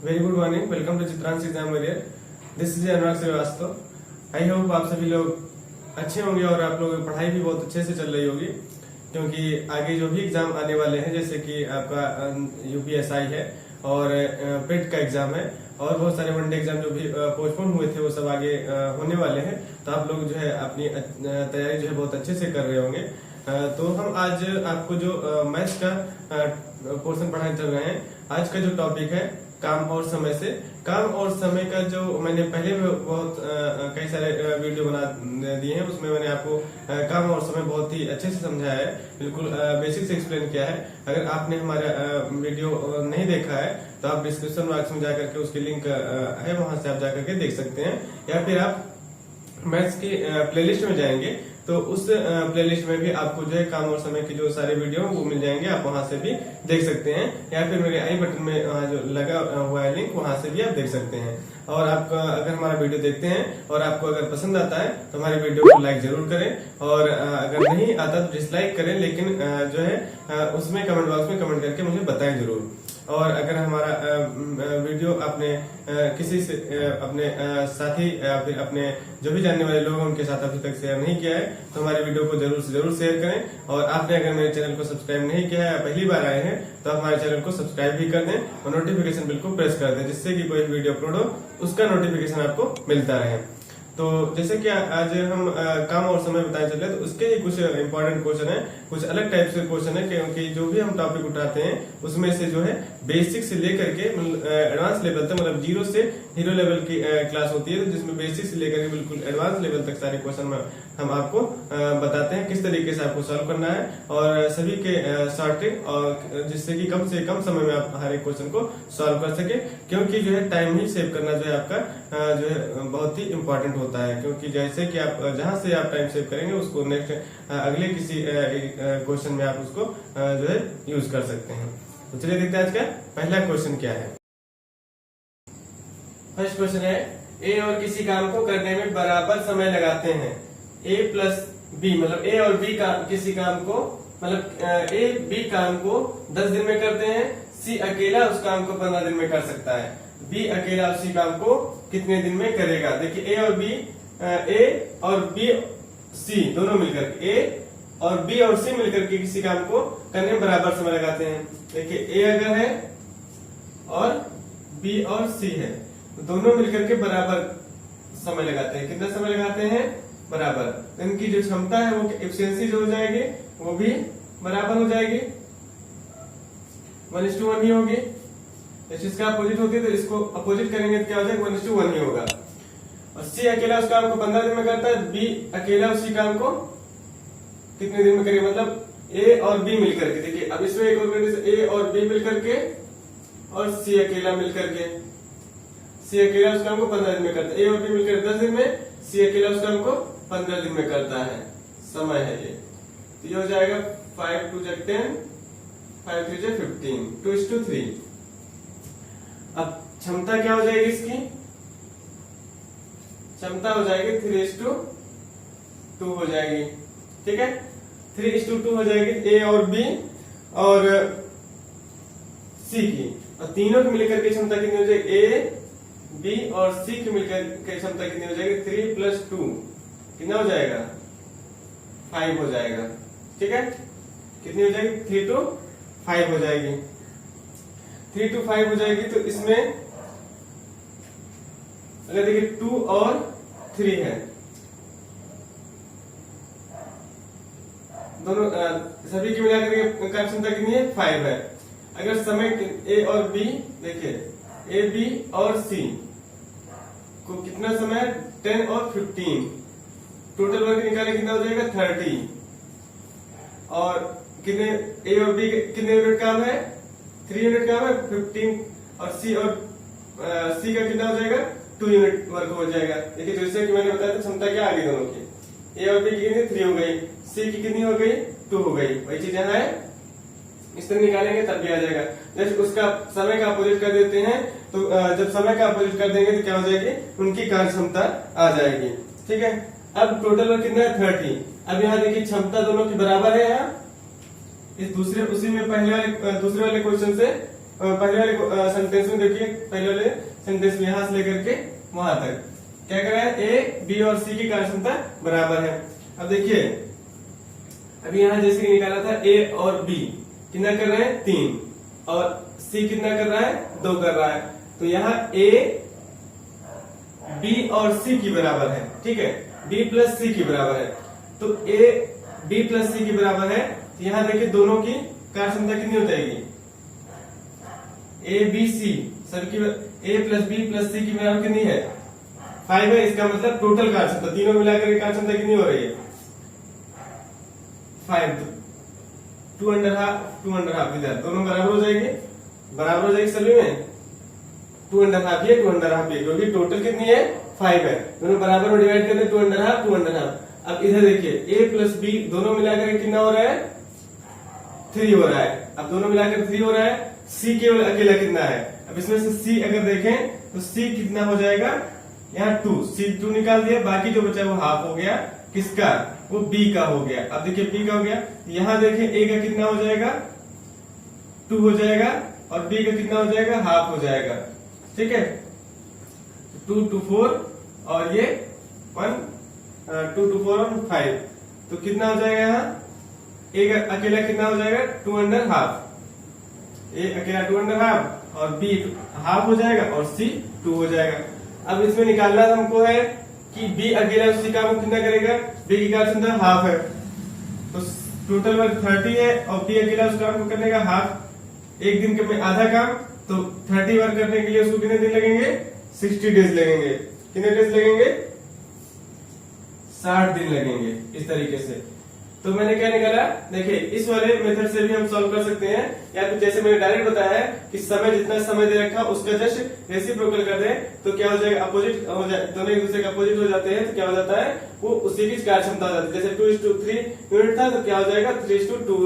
Very good morning, welcome to Chitransh exam warrior. This is Anurag Shrivastava. I hope आप सभी लोग अच्छे होंगे और आप लोगों की पढ़ाई भी बहुत अच्छे से चल रही होगी, क्योंकि आगे जो भी एग्जाम आने वाले हैं, जैसे कि आपका यूपीएसआई है और पेट का एग्जाम है और बहुत सारे वनडे एग्जाम जो भी पोस्टपोन हुए थे वो सब आगे होने वाले हैं। तो आप लोग जो है अपनी तैयारी जो है बहुत अच्छे से कर रहे होंगे। तो हम आज आपको जो मैथ्स का पोर्शन पढ़ाने चल रहे हैं। आज का जो टॉपिक है काम और समय से। काम और समय का जो मैंने पहले भी बहुत कई सारे वीडियो बना दिए हैं, उसमें मैंने आपको काम और समय बहुत ही अच्छे से समझाया है, बिल्कुल बेसिक से एक्सप्लेन किया है। अगर आपने हमारा वीडियो नहीं देखा है तो आप डिस्क्रिप्शन बॉक्स में जाकर के उसकी लिंक है, वहां से आप जाकर के देख सकते हैं, या फिर आप मैथ्स की प्लेलिस्ट में जाएंगे तो उस प्लेलिस्ट में भी आपको जो है काम और समय के जो सारे वीडियो वो मिल जाएंगे, आप वहां से भी देख सकते हैं, या फिर मेरे आई बटन में जो लगा हुआ है लिंक, वहां से भी आप देख सकते हैं। और आप अगर हमारा वीडियो देखते हैं और आपको अगर पसंद आता है तो हमारे वीडियो को लाइक जरूर करें, और अगर नहीं आता तो डिसलाइक करें, लेकिन जो है उसमें कमेंट बॉक्स में कमेंट करके मुझे बताएं जरूर। और अगर हमारा वीडियो आपने किसी से अपने साथी या फिर अपने जो भी जानने वाले लोग हैं उनके साथ अभी तक शेयर नहीं किया है तो हमारे वीडियो को जरूर से जरूर शेयर करें। और आपने अगर मेरे चैनल को सब्सक्राइब नहीं किया है या पहली बार आए हैं तो हमारे चैनल को सब्सक्राइब भी कर दें और नोटिफिकेशन बिल को प्रेस कर दें, जिससे कि कोई वीडियो अपलोड हो उसका नोटिफिकेशन आपको मिलता रहे। तो जैसे कि आज हम काम और समय बताने चल रहे हैं, तो उसके ही कुछ इंपॉर्टेंट क्वेश्चन है, कुछ अलग टाइप से क्वेश्चन है, क्योंकि जो भी हम टॉपिक उठाते हैं उसमें से जो है बेसिक से लेकर के एडवांस लेवल तक, मतलब जीरो से हीरो लेवल की क्लास होती है, तो जिसमें बेसिक से लेकर के बिल्कुल एडवांस लेवल तक सारे क्वेश्चन हम आपको बताते हैं किस तरीके से आपको सॉल्व करना है, और सभी के शॉर्टिंग, और जिससे कि कम से कम समय में आप हर एक क्वेश्चन को सॉल्व कर सके, क्योंकि जो है टाइम ही सेव करना जो है आपका जो है बहुत ही इम्पोर्टेंट होता है। क्योंकि जैसे कि आप जहां से आप टाइम सेव करेंगे उसको नेक्स्ट अगले किसी क्वेश्चन में आप उसको जो है यूज कर सकते हैं। तो चलिए देखते हैं आज का पहला क्वेश्चन क्या है। फर्स्ट क्वेश्चन है, ए और किसी काम को करने में बराबर समय लगाते हैं। ए प्लस बी, मतलब ए और बी का किसी काम को, मतलब ए बी काम को 10 दिन में करते हैं, सी अकेला उस काम को 15 दिन में कर सकता है। बी अकेला उसी काम को कितने दिन में करेगा? देखिए ए और बी सी दोनों मिलकर, ए और बी और सी मिलकर के किसी काम को करने में बराबर समय लगाते हैं। देखिए ए अगर है और बी और सी है, दोनों मिलकर के बराबर समय लगाते हैं। कितना समय लगाते हैं? बराबर। इनकी जो क्षमता है वो एफिशिएंसी जो हो जाएगी वो भी बराबर हो जाएगी, 1:1 ही होगी। इसका अपोजिट होती है तो इसको अपोजिट करेंगे तो क्या हो जाएगा? 1:1 ही होगा। और सी अकेला उस काम को 15 दिन में करता है, बी अकेला उसी काम को कितने दिन में करेगा? मतलब ए और बी मिलकर के, देखिए अब इसमें एक और ए और बी मिलकर के और सी अकेला मिलकर के, सी अकेला उस काम को 15 दिन में करता है, ए और बी मिलकर 10 दिन में, सी अकेला उस काम को 15 दिन में करता है। समय है ये, तो ये हो जाएगा 5 2 10, 5 3 15, 2:3। अब क्षमता क्या हो जाएगी इसकी? क्षमता हो जाएगी 3:2 हो जाएगी, ठीक है, 3:2 हो जाएगी ए और बी और सी की, और तीनों की मिलकर के क्षमता कितनी हो जाएगी? ए बी और सी की मिलकर के क्षमता कितनी हो जाएगी? 3 + 2 कितना हो जाएगा? 5 हो जाएगा, ठीक है। कितनी हो जाएगी? 3 to 5 हो जाएगी, 3 to 5 हो जाएगी। तो इसमें अगर देखिए 2 और 3 है, दोनों सभी की मिलाकर के क्षमता कितनी है? 5 है। अगर समय ए और बी, देखिए ए बी और सी को कितना समय? 10 और 15, टोटल वर्क निकाले कितना हो जाएगा? 30। और कितने ए और बी कितने यूनिट काम है? 3 यूनिट काम है, 15, और सी का कितना हो जाएगा? 2 यूनिट वर्क हो जाएगा। देखिए जैसे कि मैंने बताया था क्षमता क्या आ गई दोनों की, ए और बी की कितनी? 3 हो गई, सी की कितनी हो गई? 2 हो गई। वही चीज यहाँ है, इस तरह निकालेंगे तब भी आ जाएगा। जैसे उसका समय का अपोजिट कर देते हैं, तो जब समय का अपोजिट कर देंगे तो क्या हो जाएगी? उनकी कार्य क्षमता आ जाएगी, ठीक है। अब टोटल वर्क कितना है? 30। अब यहाँ देखिए क्षमता दोनों की बराबर है। यहाँ इस दूसरे उसी में दूसरे वाले क्वेश्चन से पहले वाले सेंटेंस में देखिए, पहले वाले सेंटेंस में यहां से लेकर के वहां तक क्या कर रहा है, ए बी और सी की कार्य क्षमता बराबर है। अब देखिए अभी यहां जैसे कि निकाला था ए और बी कितना कर रहे हैं 3 और सी कितना कर रहा है 2 कर रहा है, तो यहाँ ए बी और सी की बराबर है, ठीक है, बी प्लस सी की बराबर है, तो ए बी प्लस सी की बराबर है, तो यहाँ देखिए दोनों की कार्य क्षमता कितनी हो जाएगी, ए बी सी सबकी ए प्लस बी प्लस सी की बराबर कितनी है 5 है। इसका मतलब टोटल कार्य क्षमता तीनों मिलाकर कार्य क्षमता कितनी हो रही है 5, 2.5 इधर दोनों बराबर हो जाएगी, बराबर हो जाएगी सभी में 2.5 ये 2.5 ये, क्योंकि टोटल कितनी है 5 है, दोनों बराबर में डिवाइड करते 2.5। अब इधर देखिए ए प्लस बी दोनों मिलाकर कितना हो रहा है 3 हो रहा है, अब दोनों मिलाकर 3 हो रहा है, सी केवल अकेला कितना है, अब इसमें से सी अगर देखें तो सी कितना हो जाएगा यहाँ 2, सी 2 निकाल दिया, बाकी जो बचा वो हाफ हो गया, किसका, वो बी का हो गया। अब देखिए बी का हो गया, यहाँ देखें ए का कितना हो जाएगा 2 हो जाएगा और बी का कितना हो जाएगा हाफ हो जाएगा, ठीक है, 2 2 4 और ये 1 2 2 4 और 5, तो कितना हो जाएगा यहाँ ए का अकेला कितना हो जाएगा 2.5, ए अकेला 2.5 और बी हाफ हो जाएगा और सी 2 हो जाएगा। अब इसमें निकालना हमको है कि बी अकेला उसी काम को कितना करेगा, बी की कार्य क्षमता हाफ है, तो टोटल वर्क 30 है और बी अकेला उस काम को करने का हाफ, एक दिन के आधा काम, तो 30 वर्क करने के लिए उसको कितने दिन लगेंगे 60 डेज लगेंगे, कितने डेज लगेंगे 60 दिन लगेंगे इस तरीके से। तो मैंने क्या निकाला, देखिए इस वाले मेथड से भी हम सॉल्व कर सकते हैं, या फिर जैसे मैंने डायरेक्ट बताया है कि समय जितना समय दे रखा उसका जस्ट रेसिप्रोकल कर दें तो क्या हो जाएगा, अपोजिट हो जाए, दोनों एक दूसरे के अपोजिट हो जाते हैं, तो क्या हो जाता है वो उसी की कार्य क्षमता हो जाती है। जैसे 2:3 यूनिट था तो क्या हो जाएगा 3:2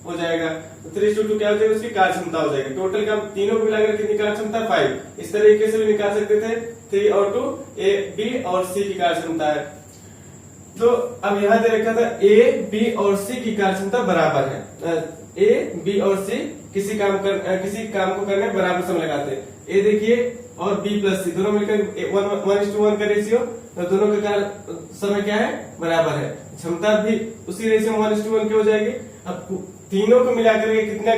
हो जाएगा, तो 3:2 क्या हो जाएगा उसकी कार्य क्षमता हो जाएगी। टोटल का तीनों को मिलाकर कितनी कार्य क्षमता 5, इस तरीके से भी निकाल सकते थे 3 और 2 ए बी और सी की कार्य क्षमता है। तो अब यहाँ दे रखा था ए बी और सी की कार्य क्षमता बराबर है, ए बी और सी किसी काम को करने बराबर समय लगाते हैं, ए देखिए और बी प्लस सी दोनों मिलकर 1:1 का रेशियो, तो दोनों का समय क्या है बराबर है, क्षमता भी उसी रेशियो 1:1 की हो जाएगी। अब तीनों को मिलाकर के कितना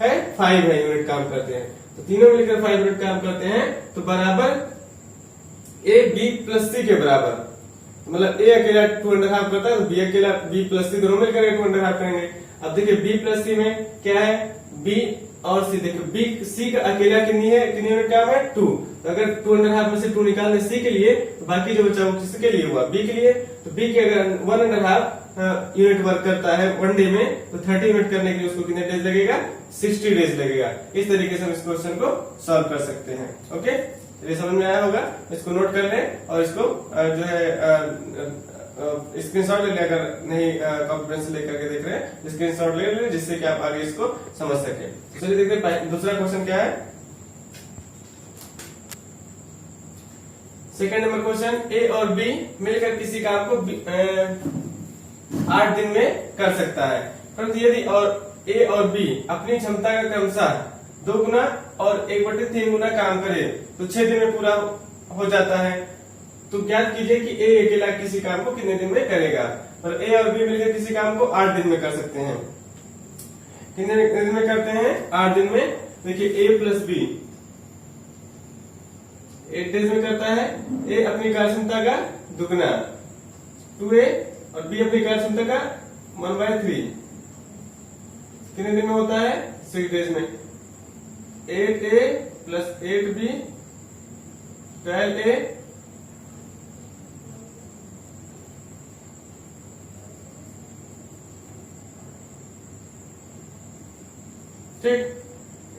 है 5 है यूनिट काम करते हैं, तो तीनों मिलकर 5 यूनिट काम करते हैं, तो बराबर ए बी प्लस सी के बराबर, मतलब ए अकेला 2.5 करता है तो बी अकेला बी प्लस सी दोनों मिलकर 2.5 करेंगे। अब देखिए बी प्लस सी में क्या है बी और सी, देखिए बी सी का अकेला कितनी यूनिट काम है 2, तो अगर 2.5 में से 2 निकाल दें सी के लिए तो बाकी जो बचा वो किसके लिए हुआ बी के लिए, तो बी के अगर 1.5 यूनिट वर्क करता है 1 डे में तो 30 यूनिट करने के लिए उसको कितने डेज लगेगा 60 डेज लगेगा। इस तरीके से हम इस क्वेश्चन को सॉल्व कर सकते हैं। ओके, ये समझ में आया होगा, इसको नोट कर लें और इसको जो है स्क्रीनशॉट ले लें, अगर नहीं कॉपी पेन से लेकर के देख रहे हैं स्क्रीनशॉट ले लें जिससे कि आप आगे इसको समझ सके। चलिए देखते हैं दूसरा क्वेश्चन क्या है। सेकंड नंबर क्वेश्चन, ए और बी मिलकर किसी काम को 8 दिन में कर सकता है, परंतु यदि और ए और बी अपनी क्षमता का क्रमशः 2 गुना और 1/3 गुना काम करे तो 6 दिन में पूरा हो जाता है। तो ज्ञात कीजिए कि ए अकेला किसी काम को कितने दिन में करेगा, और ए और बी मिलकर किसी काम को 8 दिन में कर सकते हैं। कितने दिन में करते हैं 8 दिन में। देखिए ए प्लस बी 8 डेज में करता है, ए अपनी कार्य क्षमता का दुगना 2a और बी अपनी कार्य क्षमता का 1/3 कितने दिन में होता है 6 डेज में। 8a प्लस 8b 12a ठीक,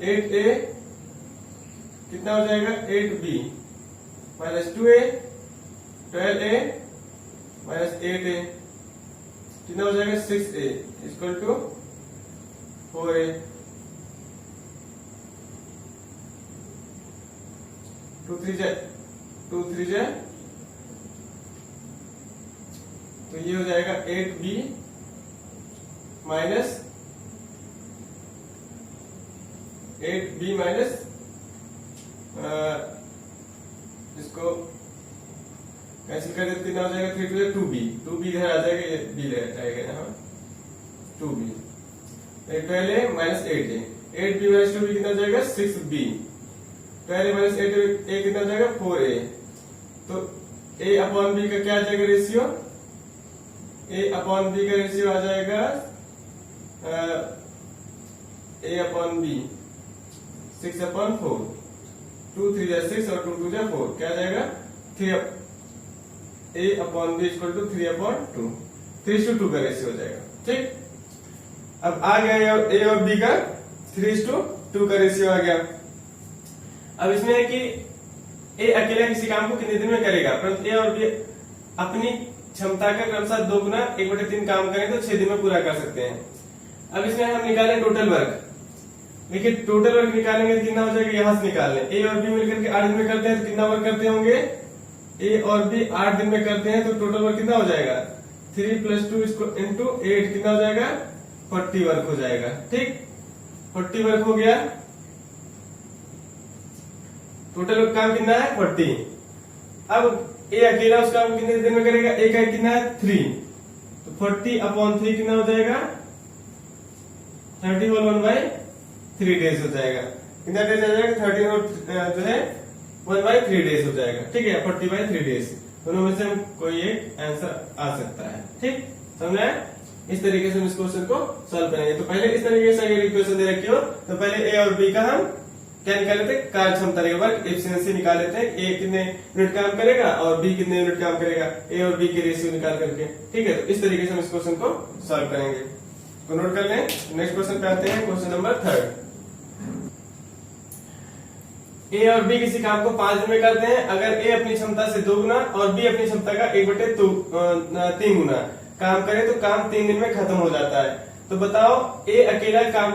8a कितना हो जाएगा 8b minus 2a 12a minus 8a कितना हो जाएगा 6a इक्वल टू 4a। 2 3 जा तो ये हो जाएगा 8b माइनस 8b माइनस इसको कैंसिल कर देते कितना हो जाएगा 3 टू 2b 2b इधर आ जाएगा, ये b रहेगा यहाँ 2b, पहले minus 8a 8b minus 2b कितना हो जाएगा 6b, पहले माइनस 8a कितना हो जाएगा 4a, तो a अपॉन b का क्या आ जाएगा रेशियो, a अपॉन b का रेशियो आ जाएगा a अपॉन b 6 अपॉन 4, 2 3 जा 6 और 2 2 जा 4, क्या आ जाएगा 3 a upon b equal to 3 upon 2, 3:2 का रेशियो हो जाएगा। ठीक, अब आ गया a और b का 3:2 का रेशियो आ गया। अब इसमें है कि a अकेला किसी काम को कितने दिन में करेगा, परंतु a और b अपनी क्षमता का क्रमशः 2 गुना 1/3 काम करें तो 6 दिन में पूरा कर सकते हैं। अब इसमें हम निकालें टोटल वर्क, देखिए टोटल वर्क निकालेंगे तो कितना हो जाएगा, यहां से निकाल लें। a और b मिलकर के 8 दिन में करते हैं तो कितना वर्क करते होंगे, a और b 8 दिन में करते हैं तो टोटल वर्क कितना हो जाएगा 3 + 2 इंटू 8 कितना हो जाएगा 40 वर्क हो जाएगा। ठीक, 40 वर्क हो गया, टोटल काम कितना है 40। अब ए अकेला उस काम कितने दिन में करेगा, ए का कितना है 3, तो 40 अपॉन 3 कितना हो जाएगा 30 होल 1/3 डेज हो जाएगा। कितना डेज आ जाएगा 30 और जो है 1/3 डेज हो जाएगा। ठीक है, 40/3 डेज, दोनों में से हम कोई एक आंसर आ सकता है। ठीक, समझे, इस तरीके से हम इस क्वेश्चन को सॉल्व करेंगे। तो पहले इस तरीके से अगर इक्वेशन दे रखी हो तो पहले ए और बी का हम क्या निकाल लेते हैं, कार्य क्षमता वर्क एफिशिएंसी निकाल लेते हैं, ए कितने यूनिट काम करेगा और बी कितने यूनिट काम करेगा, ए और बी के रेशियो निकाल करके। ठीक है, तो इस तरीके से हम इस क्वेश्चन को सॉल्व करेंगे, तो नोट कर लें। नेक्स्ट क्वेश्चन पे आते हैं, क्वेश्चन नंबर 3। ए और बी किसी काम को 5 दिन में करते हैं, अगर ए अपनी क्षमता से 2 गुना और बी अपनी क्षमता का 1/3 गुना काम करे तो काम 3 दिन में खत्म हो जाता है। तो बताओ ए अकेला काम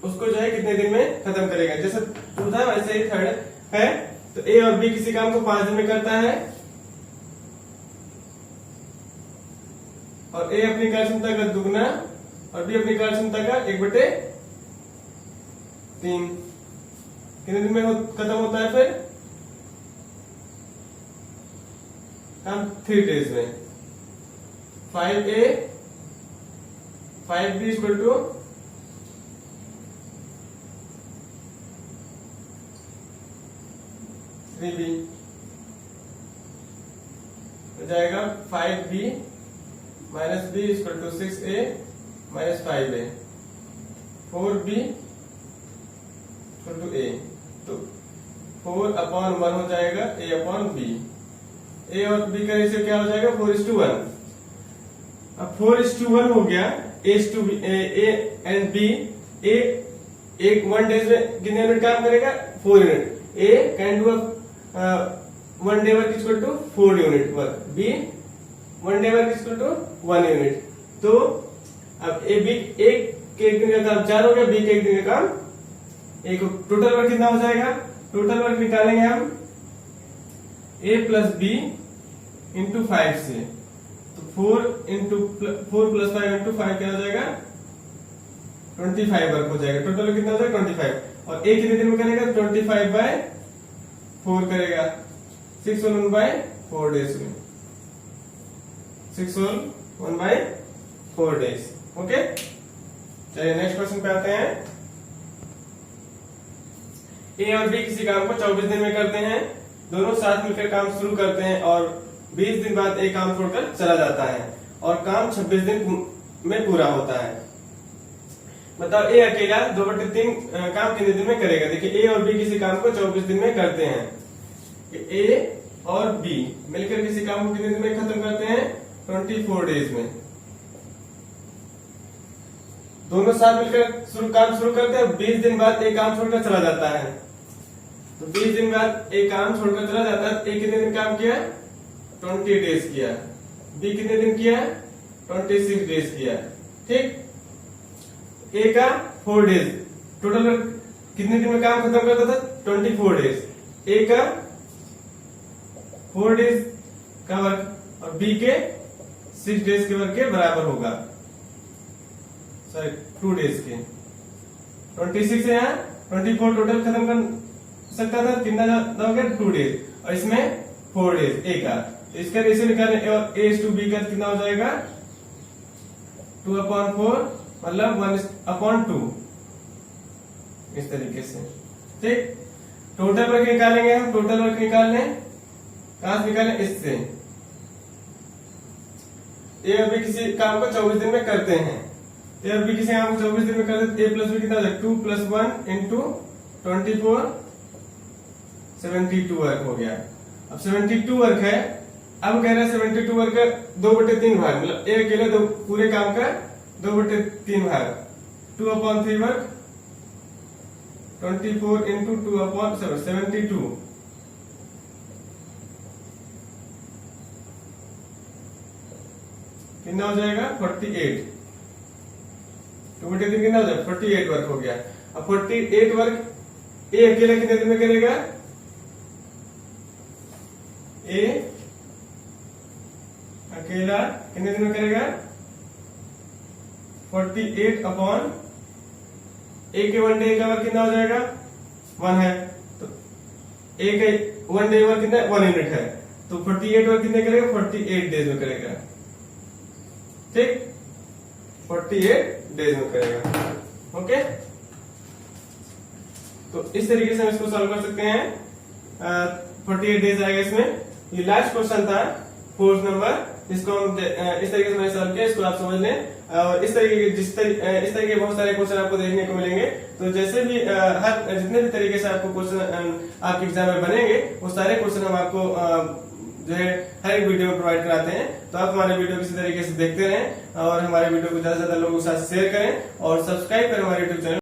उसको जो है कितने दिन में खत्म करेगा। जैसे टू था वैसे ही थर्ड है, तो ए और बी किसी काम को 5 दिन में करता है और ए अपनी कार्य क्षमता का 2 गुना और बी अपनी कार्य क्षमता का 1/3 कितने दिन में खत्म होता है, फिर काम 3 डेज में। 5a 5b equal to 3b हो जाएगा 5b minus b equal to 6a minus 5a, 4b equal to a, तो 4 अपॉन 1 हो जाएगा a अपॉन b। a और b का रेशियो क्या हो जाएगा 4:1। अब 4:1 हो गया, a एंड b, a एक 1 डेज में कितने यूनिट काम करेगा 4 unit, a can do 1 day work equal to 4 unit work, b 1 day work equal to 1 unit. तो अब ए बी एक दिन का काम 4 हो गया, बी के एक दिन का काम एक, टोटल वर्क कितना हो जाएगा, टोटल वर्क निकालेंगे हम a प्लस बी इंटू 5 से, तो 4 + 5 इंटू 5 क्या हो जाएगा 25 वर्क हो जाएगा। टोटल कितना हो जाएगा 25, और a कितने दिन में करेगा 25/4 करेगा, 6 होल 1/4 डेज में, 6 होल 1/4 डेज। ओके, चलिए नेक्स्ट क्वेश्चन पे आते हैं। ए और बी किसी काम को 24 दिन में करते हैं, दोनों साथ मिलकर काम शुरू करते हैं और 20 दिन बाद एक काम छोड़कर चला जाता है और काम 26 दिन में पूरा होता है। बताओ ए अकेला 2/3 काम कितने दिन में करेगा। देखिए ए और बी किसी काम को 24 दिन में करते हैं, ए और बी मिलकर किसी काम को कितने दिन में खत्म करते हैं 24 डेज में। दोनों साथ मिलकर काम शुरू करते हैं, 20 दिन बाद एक काम छोड़कर चला जाता है, तो 20 दिन बाद एक काम छोड़कर चला जाता है। ए कितने दिन काम किया 20 डेज किया, बी कितने दिन किया 26 डेज किया। ठीक, ए का 4 डेज, टोटल कितने दिन में काम खत्म करता था 24 डेज, ए का 4 डेज का वर्क और बी के 6 डेज के वर्क के बराबर होगा, सॉरी 2 डेज के। 26 है यहाँ 24 टोटल खत्म कर सकता था, कितना हो गया 2 डेज, और इसमें 4 डेज ए का। इसका रेशियो निकालने और ए टू बी का कितना हो जाएगा 2/4 मतलब 1/2, इस तरीके से। ठीक, टोटल वर्क निकालेंगे हम, टोटल वर्क निकालने कहां से निकालें, इससे। ए और बी किसी काम को 24 दिन में करते हैं, ए और बी किसी काम को 24 दिन में करते हैं, ए प्लस बी कितना हो जाएगा 2 + 1 × 24 72 वर्क हो गया। अब 72 वर्क है, अब कह रहे हैं 72 वर्क का 2/3 भाग, मतलब ए अकेले पूरे काम का 2/3 भाग, 2/3 वर्क 24 × 2/7 72, कितना हो जाएगा 48, 2/3 कितना हो जाएगा 48 वर्क हो गया। अब 48 वर्क ए अकेला कितने दिन में करेगा, ए अकेला कितने दिन में करेगा 48 अपॉन ए के 1 डे का वर्क कितना हो जाएगा 1 है, तो ए का 1 डे वर्क कितना 1 यूनिट है, तो 48 वर्क कितने करेगा 48 डेज में करेगा। ठीक, 48 डेज में करेगा। ओके, तो इस तरीके से हम इसको सॉल्व कर सकते हैं। 48 डेज आएगा इसमें। ये लास्ट क्वेश्चन था 4th नंबर, इसको हम इस तरीके से मैंने सॉल्व किया, इसको आप समझ लें। और इस तरीके के इस तरीके के बहुत सारे क्वेश्चन आपको देखने को मिलेंगे। तो जैसे भी हर जितने भी तरीके से आपको क्वेश्चन आपके एग्जाम में बनेंगे, वो सारे क्वेश्चन हम आपको जो है हर एक वीडियो में प्रोवाइड कराते हैं। तो आप हमारे वीडियो किसी तरीके से देखते रहें और हमारे वीडियो को ज्यादा से ज्यादा लोगों के साथ शेयर करें और सब्सक्राइब करें हमारे यूट्यूब चैनल।